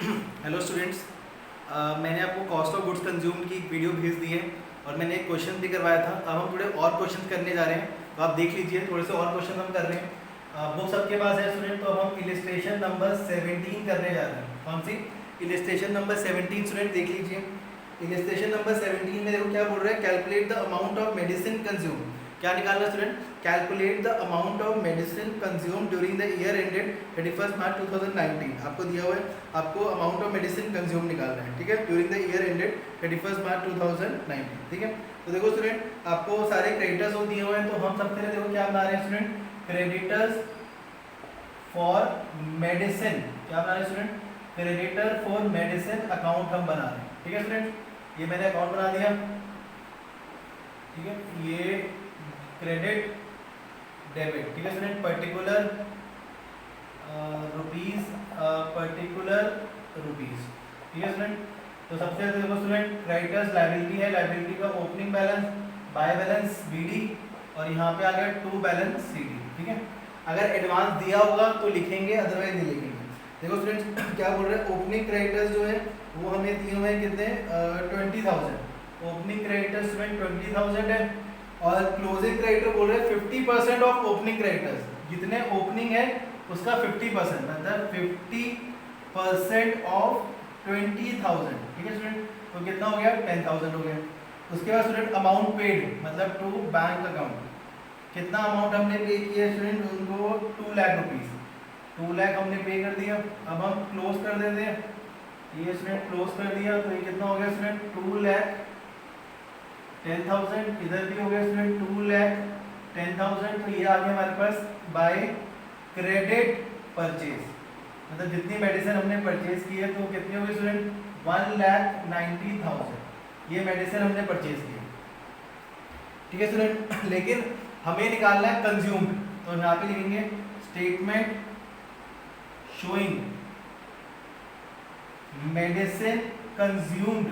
Hello students, मैंने आपको cost of goods consume की एक वीडियो भेज दी है और मैंने एक क्वेश्चन भी करवाया था। अब हम थोड़े और क्वेश्चन करने जा रहे हैं, तो आप देख लीजिए, थोड़े से और क्वेश्चन हम कर रहे हैं। बुक सबके पास है स्टूडेंट, तो अब हम इलिस्ट्रेशन नंबर 17 करने जा रहे हैं। कौन सी? इलिस्ट्रेशन नंबर 17 स्टूडेंट देख लीजिए। इलिस्ट्रेशन नंबर 17 में देखो क्या बोल रहा है, calculate the amount of medicine consume. क्या निकालना student? Calculate the amount of medicine consume during the year ended 31 मार्च 2019। आपको दिया हुआ है, आपको अमाउंट ऑफ मेडिसिन कंज्यूम निकालना है, ठीक है, ड्यूरिंग द ईयर एंडेड 31 मार्च 2019, ठीक है। तो देखो स्टूडेंट, आपको सारे क्रेडिटर्स वो दिए हुए हैं, तो हम सबसे पहले देखो क्या बना रहे हैं स्टूडेंट, क्रेडिटर्स फॉर मेडिसिन। क्या बना रहे हैं student? Creditor for medicine account हम बना रहे हैं, ठीक है स्टूडेंट। ये मैंने अकाउंट बना दिया, ठीक है, ये क्रेडिट डेबिट, ठीक है student, particular rupees, particular rupees, ठीक है स्टूडेंट। तो सबसे पहले देखो स्टूडेंट, क्रेडिटर्स लायबिलिटी है, लायबिलिटी का opening balance, by balance BD, और यहाँ पे आ गया टू बैलेंस सीडी, ठीक है। अगर एडवांस दिया होगा तो लिखेंगे, अदरवाइज नहीं लिखेंगे। देखो स्टूडेंट क्या बोल रहे हैं, ओपनिंग क्रेडिटर्स जो है वो हमें दिए हुए हैं कितने, 20,000। ओपनिंग क्रेडिटर्स स्टूडेंट 20,000 है, और क्लोजिंग क्रेडिटर बोल रहे हैं 50% ऑफ ओपनिंग क्रेडिटर्स। जितने ओपनिंग है उसका 50%, मतलब 50% ऑफ 20,000, ठीक है स्टूडेंट। तो कितना हो गया? 10,000 हो गया। उसके बाद स्टूडेंट अमाउंट पेड, मतलब टू बैंक अकाउंट, कितना अमाउंट हमने पे किया स्टूडेंट उनको? 2 लाख रुपीज, 2 लाख हमने पे कर दिया। अब हम क्लोज कर देते हैं, ये स्टूडेंट क्लोज कर दिया, तो ये कितना हो गया स्टूडेंट? 2 लाख 10,000। इधर भी हो गया स्टूडेंट 2 लाख 10,000। तो ये आ गया हमारे पास बाय क्रेडिट परचेज, मतलब जितनी मेडिसिन हमने परचेज की है, तो कितनी होगी स्टूडेंट? 1,90,000 ये मेडिसिन हमने परचेज की है, ठीक है स्टूडेंट। लेकिन हमें निकालना है कंज्यूम्ड, तो यहाँ पे लिखेंगे statement showing medicine consumed,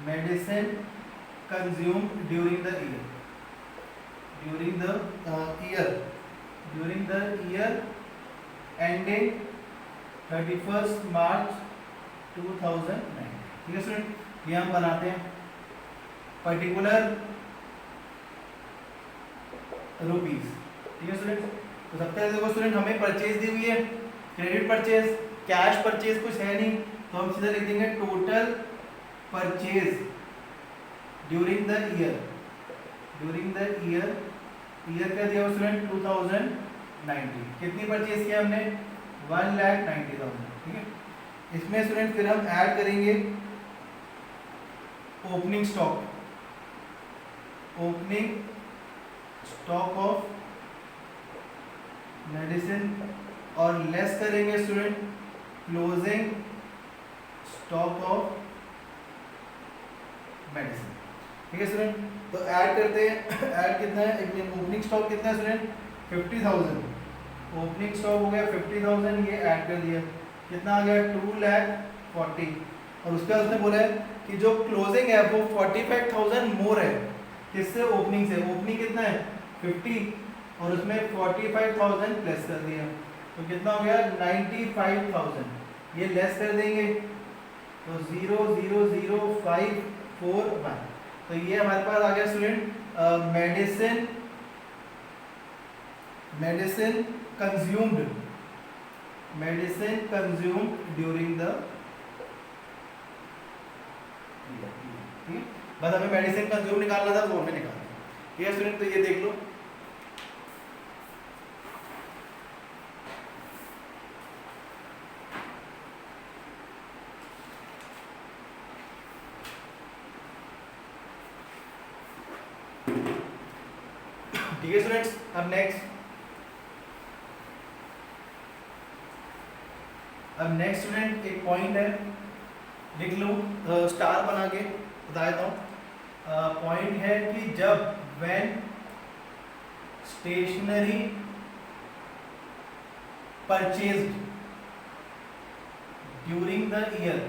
medicine consumed during the year, during the year ending 31st March 2009, ठीक है स्टूडेंट। ये हम बनाते हैं पर्टिकुलर रुपीज, ठीक है स्टूडेंट। तो सबसे पहले देखो स्टूडेंट, हमें परचेज दी हुई है, क्रेडिट परचेज, कैश परचेज कुछ है नहीं, तो हम सीधा लिख देंगे total purchase during the year, year का दिया स्टूडेंट 2019। कितनी परचेज किया हमने? 1,90,000, ठीक है। इसमें स्टूडेंट फिर हम ऐड करेंगे opening stock, opening stock of medicine, और लेस करेंगे student closing stock of medicine, ठीक है स्टूडेंट। तो ऐड करते हैं, ऐड कितना है, ओपनिंग स्टॉक कितना है स्टूडेंट? 50,000। ओपनिंग स्टॉक हो गया 50,000, ये ऐड कर दिया, कितना आ गया? 2,40,000। और उसके बाद उसने बोला है कि जो क्लोजिंग है वो 45,000 मोर है, किससे? ओपनिंग से। ओपनिंग कितना है? 50, और उसमें 45,000 प्लस कर दिया, तो कितना हो गया? 95,000। ये लेस कर देंगे तो 0,00541। तो ये हमारे पास आ गया student medicine consumed, during the, ठीक है। बस हमें मेडिसिन कंज्यूम निकालना था, वो हमें निकालना, ठीक है स्टूडेंट। तो ये देख लो, ठीक है स्टूडेंट्स। अब नेक्स्ट स्टूडेंट एक पॉइंट है, लिख लो, स्टार बना के बता देता हूँ। पॉइंट है कि जब when stationery purchased during the year,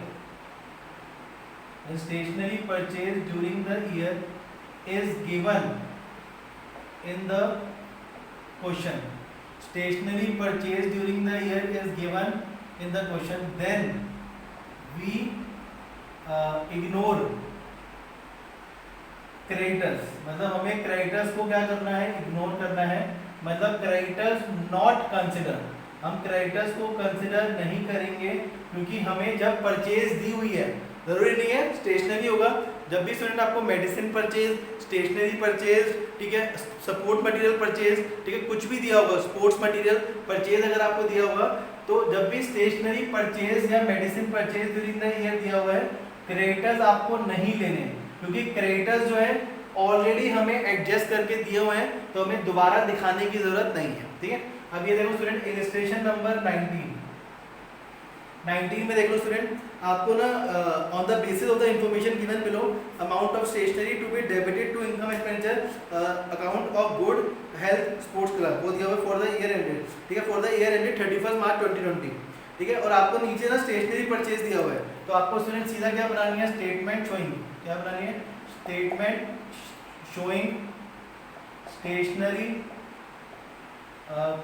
stationery purchase during the year is given in the question, stationery purchase during the year is given in the question, then we ignore creditors. मतलब हमें creditors को क्या करना है, ignore करना है. मतलब creditors not consider, हम creditors को कंसिडर नहीं करेंगे क्योंकि हमें जब परचेज दी हुई है, जरूरी नहीं है स्टेशनरी होगा, जब भी स्टूडेंट आपको मेडिसिन परचेज, स्टेशनरी परचेज, ठीक है, सपोर्ट मटेरियल परचेज, ठीक है, कुछ भी दिया होगा, स्पोर्ट्स मटेरियल परचेज अगर आपको दिया होगा, तो जब भी स्टेशनरी परचेज या medicine purchase during the year दिया हुआ है, क्रेडिटर्स आपको नहीं लेने, क्योंकि क्रेडिटर्स जो है ऑलरेडी हमें एडजस्ट करके दिए हुए हैं, तो हमें दोबारा दिखाने की जरूरत नहीं है. ठीक है, अब ये देखो स्टूडेंट, इलस्ट्रेशन नंबर 19 में देख लो स्टूडेंट, आपको ना on the basis of the information given below, amount of stationery to be debited to income expenditure account of good health sports club, वो दिया हुआ फॉर द ईयर एंडेड. ठीक है, for the year ended 31 March 2020. ठीक है, और आपको नीचे ना स्टेशनरी परचेज दिया हुआ है, तो आपको स्टूडेंट सीधा क्या बनानी है, स्टेटमेंट शोइंग, क्या बनानी है, स्टेटमेंट शोइंग स्टेशनरी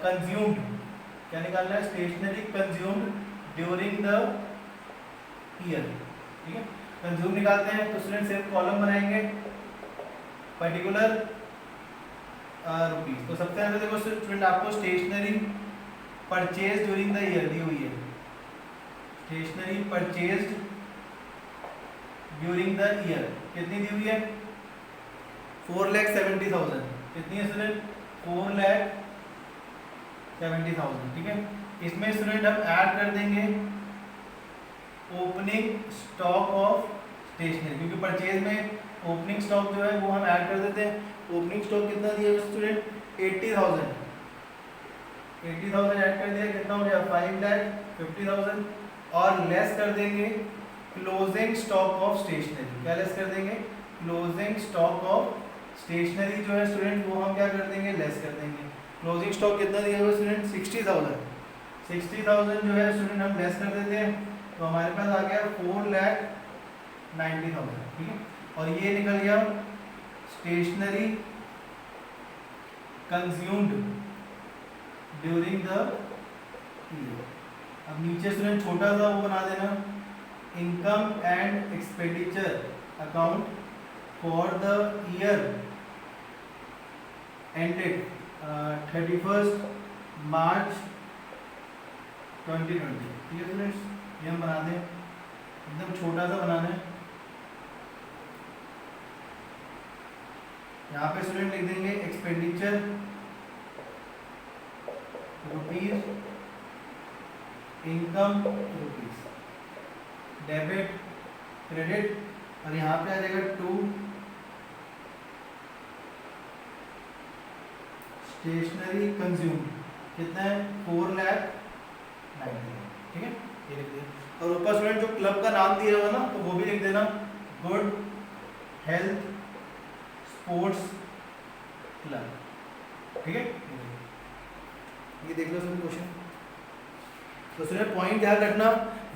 कंज्यूम्ड, क्या निकालना है, stationery consumed during the year. ठीक है, कंज्यूम निकालते हैं तो स्टूडेंट सिर्फ कॉलम बनाएंगे पर्टिकुलर रुपीज. तो सबसे पहले देखो स्टूडेंट, आपको stationery purchase during the year दी हुई है, stationery purchase during the year कितनी दी हुई है, 4,70,000. कितनी है स्टूडेंट, 4,70,000. ठीक है, इसमें स्टूडेंट हम ऐड कर देंगे ओपनिंग स्टॉक ऑफ स्टेशनरी, क्योंकि परचेज में ओपनिंग स्टॉक जो है वो हम ऐड कर देते हैं. ओपनिंग स्टॉक कितना दिया है स्टूडेंट, 80,000. 80,000 ऐड कर दिया, कितना हो गया, 5,50,000. और लेस कर देंगे क्लोजिंग स्टॉक ऑफ स्टेशनरी. क्या लेस कर देंगे, क्लोजिंग स्टॉक ऑफ स्टेशनरी जो है स्टूडेंट वो हम क्या कर देंगे, लेस कर देंगे. क्लोजिंग स्टॉक कितना दिया हुआ स्टूडेंट, 60,000. 60,000 जो है स्टूडेंट हम लेस कर देते हैं, तो हमारे पास आ गया 4,90,000. ठीक है, और ये निकल गया stationery consumed during the year. अब नीचे स्टूडेंट छोटा सा वो बना देना, income and expenditure account for the year ended 31 March 2020. ठीक है स्टूडेंट्स, ये हम बना दें, एकदम छोटा सा बनाना है. यहाँ पे स्टूडेंट लिख देंगे expenditure rupees, income rupees, debit credit, और यहाँ पे आ जाएगा टू स्टेशनरी कंज्यूम, कितना है, 4,90,000. ठीक है, ये लिख दिया. और ऊपर स्टूडेंट जो क्लब का नाम दिया हुआ ना, तो वो भी लिख देना, गुड हेल्थ स्पोर्ट्स क्लब. ठीक है, ये देख लो स्टूडेंट क्वेश्चन. तो स्टूडेंट पॉइंट ध्यान रखना,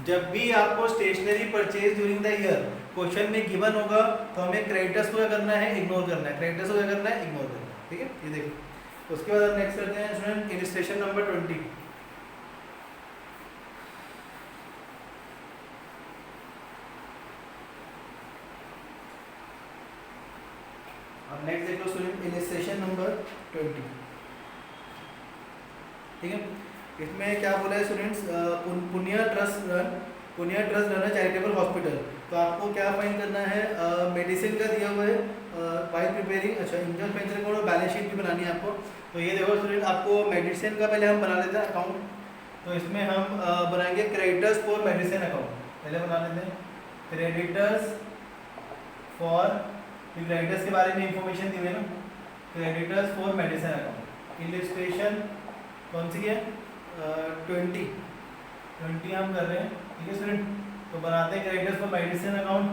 जब भी आपको stationery purchase during the year question में गिवन होगा, तो हमें क्रेडिटर्स को क्या करना है, इग्नोर करना है. क्रेडिटर्स को क्या करना है, इग्नोर करना है. ठीक है, ये देखो. उसके बाद हम नेक्स्ट करते हैं स्टूडेंट इलस्ट्रेशन नंबर 20. अब नेक्स्ट देख लो स्टूडेंट इलस्ट्रेशन नंबर 20. ठीक है, इसमें क्या बोला है students, Punia trust run charitable hospital. तो आपको क्या फाइंड करना है, मेडिसिन का दिया हुआ है बाय प्रिपेयरिंग, अच्छा इनकम एक्सपेंडिचर अकाउंट और बैलेंस शीट भी बनानी है आपको. तो ये देखो स्टूडेंट, आपको मेडिसिन का पहले हम बना लेते हैं अकाउंट. तो इसमें हम बनाएंगे क्रेडिटर्स फॉर मेडिसिन अकाउंट. पहले बना लेते हैं क्रेडिटर्स फॉर, क्रेडिटर्स के बारे में इंफॉर्मेशन दी हुई है ना, creditors for medicine account. Illustration कौन सी है, 20 हम कर रहे हैं. ठीक है स्टूडेंट, तो बनाते हैं creditors for medicine account,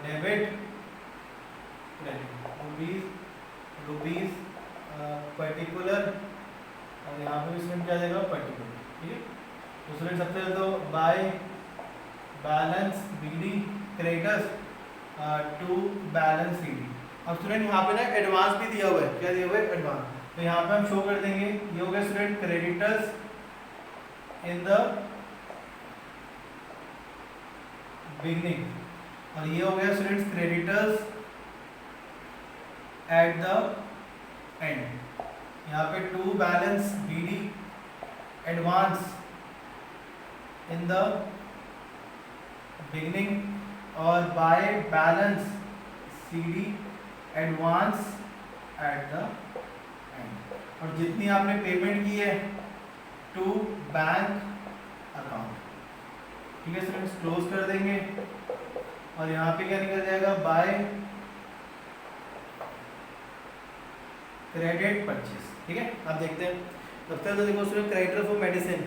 debit credit, rupees particular, और यहाँ पे स्टूडेंट क्या देगा, पर्टिकुलर. ठीक है, तो स्टूडेंट सबसे पहले तो by balance BD creditors to balance CD. अब स्टूडेंट यहाँ पे ना एडवांस भी दिया हुआ है, क्या दिया हुआ है, एडवांस. तो यहाँ पे हम शो कर देंगे, ये हो गया student creditors in the beginning, और ये हो गया students creditors at the end. यहाँ पे to balance BD advance in the beginning और by balance CD advance at the end. और जितनी आपने पेमेंट की है टू बैंक अकाउंट, ठीक है स्टूडेंट्स, क्लोज कर देंगे। और यहाँ पे क्या निकल जाएगा, बाय क्रेडिट परचेज, ठीक है। आप देखते हैं तब तक तो देखो student creditor for medicine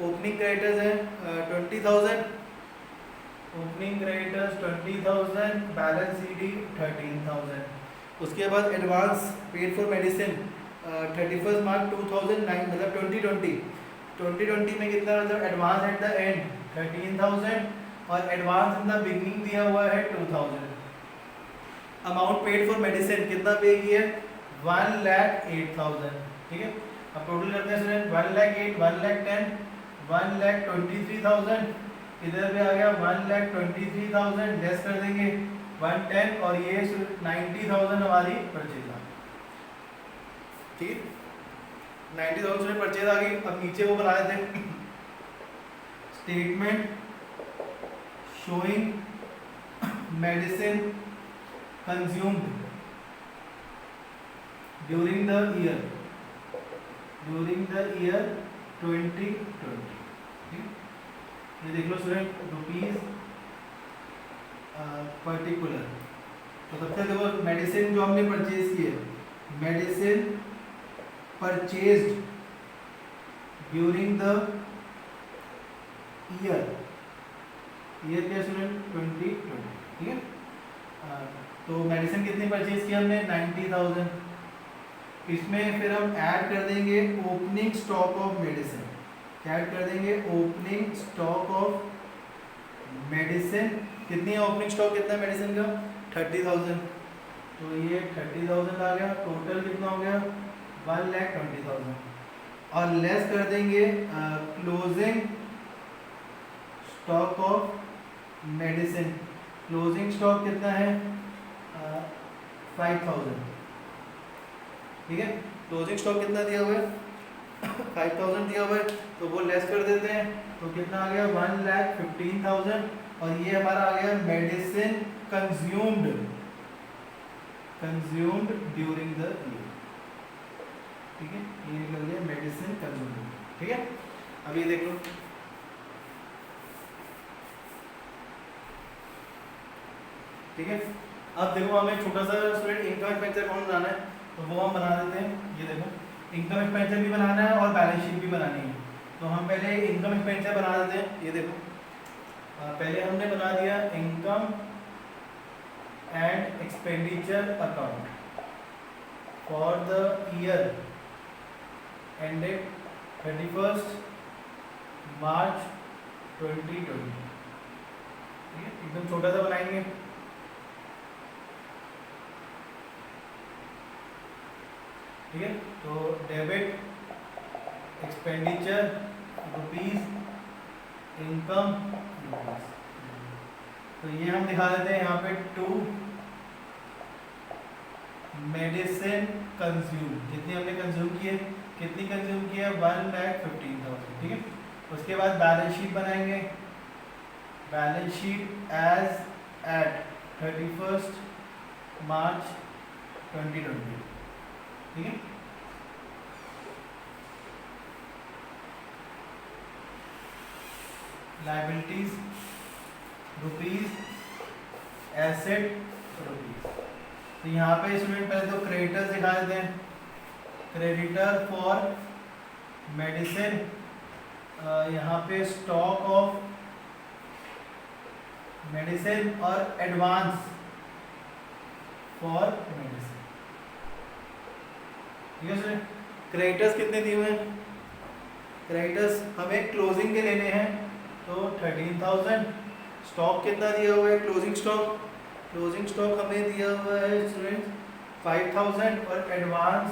opening creditors है 20,000, ओपनिंग क्रेडिटर्स 20,000, बैलेंस CD 13,000। उसके बाद एडवांस पेड फॉर मेडिसिन 31 मार्च 2009 मतलब 2020 में कितना मतलब एडवांस एट द एंड 13,000 और एडवांस इन द बिगनिंग दिया हुआ है 2,000। अमाउंट पेड फॉर मेडिसिन कितना पे किया है 1,08,000, ठीक है। अब टोटल करते हैं स्टूडेंट 1,08,000, 1,10,000, 1,23,000, इधर भी आ गया 1,23,000, लेस कर देंगे 110 और ये 90,000 हमारी परचेज आ गई, ठीक है। 90,000 से परचेज आ गई। अब नीचे वो बना देते हैं statement showing medicine consumed during the year 2020, ये देख लो स्टूडेंट रुपीज पर्टिकुलर। तो सबसे देखो मेडिसिन जो हमने परचेज की है, medicine purchased during the year क्या स्टूडेंट 2020, ठीक है। तो मेडिसिन कितनी परचेज की हमने 90,000। इसमें फिर हम ऐड कर देंगे opening stock of medicine, add कर देंगे ओपनिंग स्टॉक ऑफ मेडिसिन। कितनी है ओपनिंग स्टॉक, कितना है मेडिसिन का 30,000, तो ये 30,000 आ गया। टोटल कितना हो गया 1,20,000 और लेस कर देंगे closing stock of medicine. Closing stock कितना है 5,000, ठीक है। क्लोजिंग स्टॉक कितना दिया हुआ है 5,000 दिया हुआ है, तो वो लेस कर देते हैं। तो कितना आ गया 1,15,000 और ये हमारा आ गया medicine consumed during the year, ठीक है। ये निकल गया मेडिसिन कंज्यूम्ड, ठीक है। अब ये देख लो, ठीक है। अब देखो हमें छोटा सा स्टूडेंट इनकम एक्सपेंडिचर अकाउंट बनाना है, तो वो हम बना देते हैं। ये देखो इनकम एक्सपेंडिचर भी बनाना है और बैलेंस शीट भी बनानी है। तो हम पहले इनकम एक्सपेंडिचर बना देते हैं। ये देखो पहले हमने बना दिया income and expenditure account for the year ended 31 March 2020, ठीक है। एकदम छोटा सा बनाएंगे, ठीक है। तो debit expenditure rupees, income rupees, तो ये हम दिखा देते हैं यहाँ पे टू मेडिसिन कंज्यूम, जितनी हमने कंज्यूम किए, कितनी कंज्यूम किया 1,15,000, ठीक है। उसके बाद बैलेंस शीट बनाएंगे, balance sheet as eight 31 March 2020, ठीक है। Liabilities rupees, asset rupees. तो यहाँ पे स्टूडेंट पहले तो क्रेडिटर्स दिखा देते हैं। क्रेडिटर फॉर मेडिसिन, यहाँ पे स्टॉक ऑफ मेडिसिन और एडवांस फॉर मेडिसिन, ठीक है स्टूडेंट। क्रेडिटर्स कितने दिए हुए हैं, क्रेडिटर्स हमें क्लोजिंग के लेने हैं, तो 13,000। स्टॉक कितना दिया हुआ है, क्लोजिंग स्टॉक हमें दिया हुआ है स्टूडेंट 5,000 और एडवांस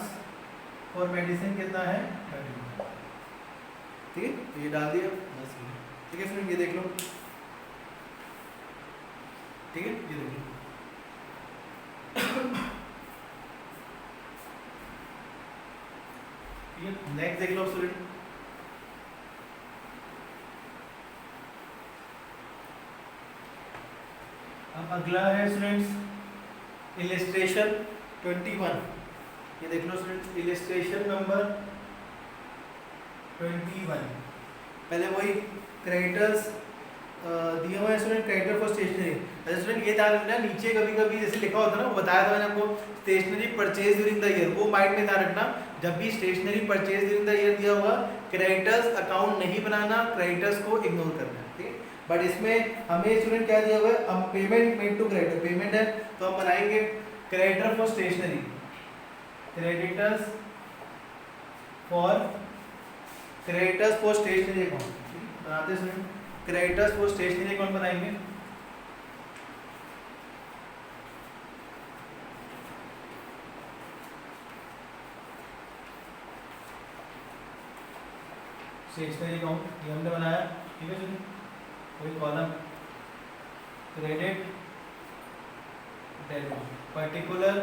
फॉर मेडिसिन कितना है 30। ठीक है, ये डाल दिया बस। ठीक है स्टूडेंट, ये देख लो। ठीक है, ये देख लो। नेक्स्ट देख लो स्टूडेंट। अब अगला है स्टूडेंट्स इलिस्ट्रेशन 21। ये देख लो स्टूडेंट्स, इलिस्ट्रेशन नंबर 21। पहले वही क्रेडिटर्स दिए हुए हैं स्टूडेंट, क्रेडिटर फॉर स्टेशनरी। अच्छा स्टूडेंट, ये ध्यान रखना, नीचे कभी कभी जैसे लिखा होता है ना, वो बताया था मैंने आपको, stationery purchase during the year, वो माइंड में ध्यान रखना। जब भी stationery purchase during the year दिया होगा, क्रेडिटर्स अकाउंट नहीं बनाना, क्रेडिटर्स को इग्नोर करना है। ठीक है, बट इसमें हमें स्टूडेंट क्या दिया हुआ है, हम payment made to creditor, payment है तो हम बनाएंगे creditor for stationery, creditors for stationery account बनाते हैं। क्रेडिटर्स फॉर स्टेशनरी अकाउंट बनाएंगे। स्टेशनरी अकाउंट ये हमने बनाया। ठीक है सुनिए, कोई column credit debit particular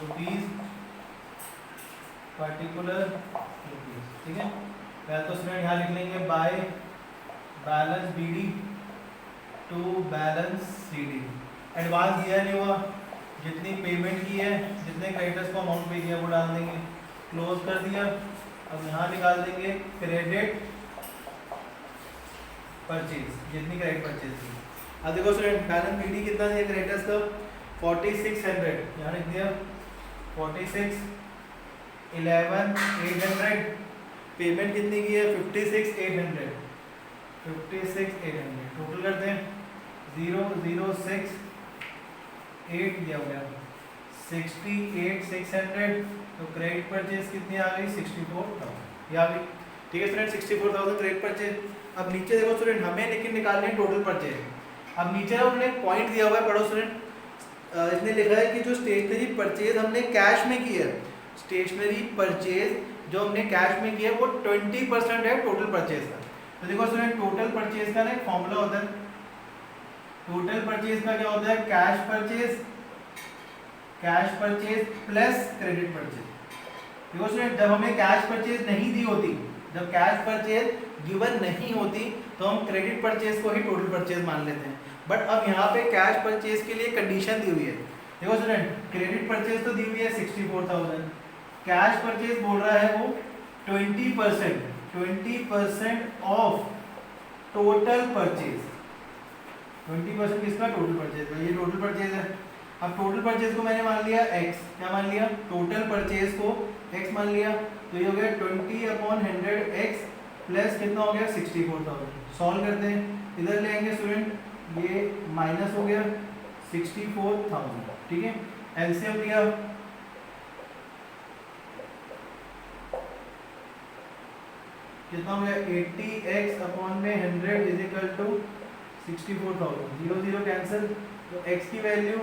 rupees, particular rupees. ठीक है, पहले तो स्टूडेंट यहाँ लिख लेंगे by balance BD to balance CD. Advance दिया नहीं हुआ, जितनी पेमेंट की है, जितने क्रेडिटर्स को अमाउंट पे किया वो डाल देंगे, क्लोज कर दिया। अब यहाँ निकाल देंगे क्रेडिट परचेज, जितनी क्रेडिट परचेज की। अब देखो स्टूडेंट, बैलेंस बीडी कितना दिया क्रेडिटर्स का 4600, यहाँ लिख दिया 46, 11,800। पेमेंट कितनी की है 56,800, 56,800। टोटल करते हैं 0,068 दिया गया 68,600। तो क्रेडिट परचेज कितनी आ गई 64,000 ये आ गई। ठीक है स्टूडेंट, 64,000 क्रेडिट परचेज। अब नीचे देखो स्टूडेंट, हमें लेकिन निकालने टोटल परचेज। अब नीचे ना उन्होंने पॉइंट दिया हुआ है, पढ़ो स्टूडेंट। इसने लिखा है कि जो स्टेशनरी परचेज हमने कैश में की है, स्टेशनरी परचेज जो हमने कैश में किया है वो 20% है टोटल परचेज का। तो देखो स्टूडेंट, टोटल परचेज का ना एक फॉर्मूला होता है। टोटल परचेज का क्या होता है, cash purchase plus credit purchase. देखो स्टूडेंट, जब हमें कैश परचेज नहीं दी होती, जब कैश परचेज गिवन नहीं होती, तो हम क्रेडिट परचेज को ही टोटल परचेज मान लेते हैं। बट अब यहाँ पे कैश परचेज के लिए कंडीशन दी हुई है। देखो स्टूडेंट, क्रेडिट परचेज तो दी हुई है 64,000, कैश परचेज बोल रहा है वो 20% ऑफ टोटल परचेज। 20% किसका, टोटल परचेज का। ये टोटल परचेज है। अब टोटल परचेज को मैंने मान लिया x, क्या मान लिया, टोटल परचेज को x मान लिया। तो ये हो गया 20/100x प्लस कितना हो गया 64,000। सॉल्व करते हैं, इधर ले आएंगे स्टूडेंट, ये माइनस हो गया 64,000। ठीक है, एलसीएम लिया, कितना हो गया 80x/100 is equal to 64,000। 0 0 cancel, तो x की वैल्यू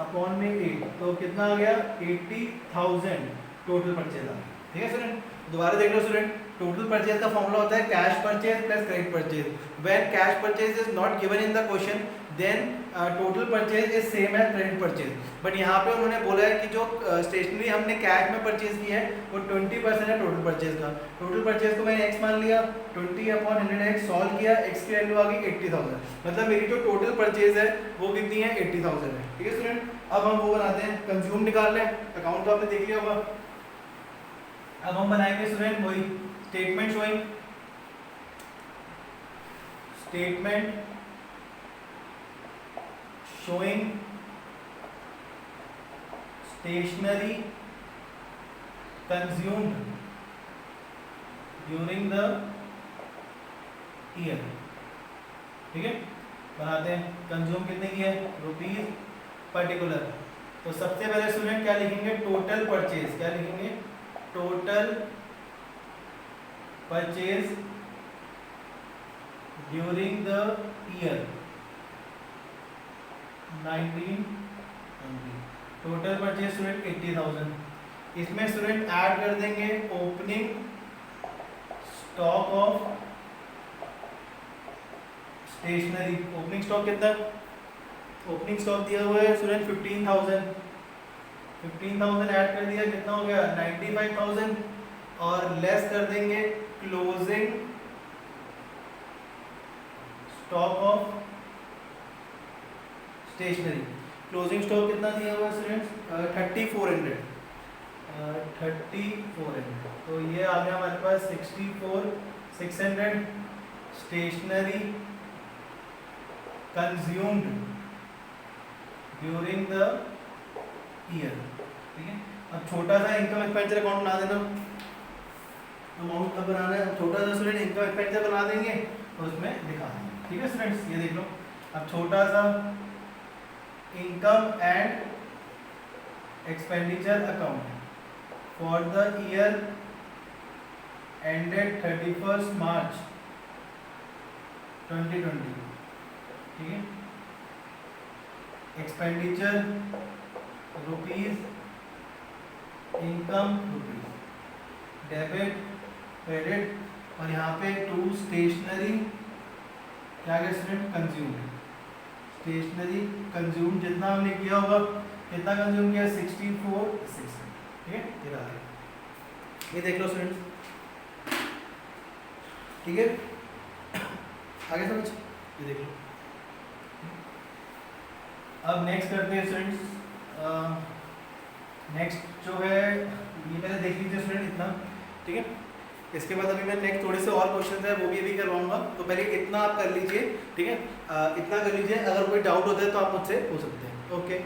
अपॉन में 8, तो कितना आ गया 80,000 टोटल परचेज आ गया। ठीक है स्टूडेंट, दोबारा देख लो स्टूडेंट, टोटल परचेज का फॉर्मूला होता है cash purchase plus credit purchase. When cash purchase is not given in the question, then total purchase is same as credit purchase. But यहाँ पे उन्होंने बोला है कि जो स्टेशनरी हमने कैश में परचेज की है वो 20% है टोटल परचेज का। टोटल परचेज को मैंने x मान लिया, 20/100x सॉल्व किया, x की वैल्यू आ गई 80,000। मतलब मेरी जो टोटल परचेज है वो कितनी है 80,000 है। ठीक है स्टूडेंट, अब हम वो बनाते हैं, कंज्यूम निकाल लें। अकाउंट तो आपने देख लिया होगा। अब हम बनाएंगे स्टूडेंट वही statement showing, statement showing stationery consumed during the year। ठीक है, बनाते हैं। कंज्यूम कितने की है रुपीज पर्टिकुलर। तो सबसे पहले स्टूडेंट क्या लिखेंगे, टोटल परचेज। क्या लिखेंगे, total purchase during the year 1920। Total purchase student 80,000। इसमें स्टूडेंट ऐड कर देंगे opening stock of stationery. Opening stock कितना? ओपनिंग स्टॉक दिया हुआ है स्टूडेंट 15,000। 15,000 ऐड कर दिया, कितना हो गया 95,000। और लेस कर देंगे closing stock of stationery. Closing stock कितना दिया हुआ है स्टूडेंट्स? 3400। 3400 तो ये आ गया हमारे पास 64,600 stationery consumed during the year. ठीक है, अब छोटा सा इनकम एक्सपेंडिचर अकाउंट बना देना। अमाउंट कब बनाना है? छोटा सा स्टूडेंट इनकम एक्सपेंडिचर बना देंगे और उसमें दिखा देंगे। ठीक है स्टूडेंट्स, ये देख लो। अब छोटा सा income and expenditure account for the year ended 31 March 2020। ठीक है, expenditure rupees, income rupees, debit credit, और यहाँ पे टू स्टेशनरी क्या क्या स्टूडेंट कंज्यूम। स्टेशनरी कंज्यूम जितना हमने किया होगा, कितना कंज्यूम किया 64,600। ठीक है, ये रहा है, ये देख लो स्टूडेंट्स। ठीक है, आगे समझ, ये देख लो। अब नेक्स्ट करते हैं स्टूडेंट्स। नेक्स्ट जो है ये पहले देख लीजिए स्टूडेंट इतना। ठीक है, इसके बाद अभी मैं नेक्स्ट थोड़े से और क्वेश्चन है वो भी अभी करवाऊंगा, तो पहले इतना आप कर लीजिए। ठीक है, इतना कर लीजिए, अगर कोई डाउट होता है तो आप मुझसे पूछ सकते हैं। ओके।